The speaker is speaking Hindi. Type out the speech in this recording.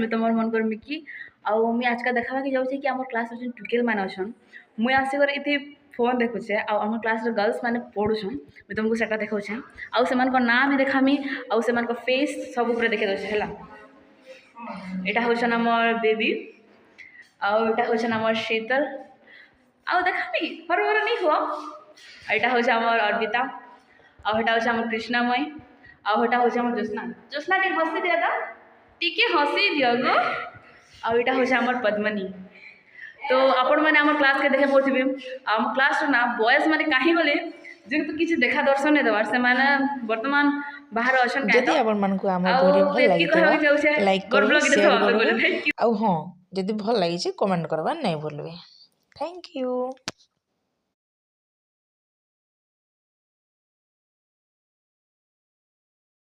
मुझे तुम मन कर मिकी आउ मुझे आज का देखा कि जाऊँ कि आम क्लास टुकेल मैंने अच्छन मुझे आसिक ये फोन देखुचे आम क्लास गर्ल्स मैंने पढ़ुछन मुझे तुमको से देखा आउ से ना भी देखामी आउ से फेस सब देखे दे यहाँ हूँ आम बेबी आउटा हूँ आम शीतल आउ देखामी हर हर नहीं हुआ यहाँ हूँ आम अर्पिता आटा हूँ आम कृष्णामयी आटा हूँ आम ज्योत्ना ज्योत्ना टी हसी दिया था टीके हसी दियो गो आटा हूँ आम पद्मनी तो आपण मैंने आम क्लास के देखे पड़े आम क्लास ना बॉयज मैंने कहीं गले जेहेतु किसी देखा दर्शन नहीं देवार से मैंने वर्तमान बाहर अच्छा जदि आपण मानकु हमर वीडियो भल लागितो लाइक करू शेयर करू आ हां जदि भल लागि कमेंट करबा नहीं भूलबे थैंक यू।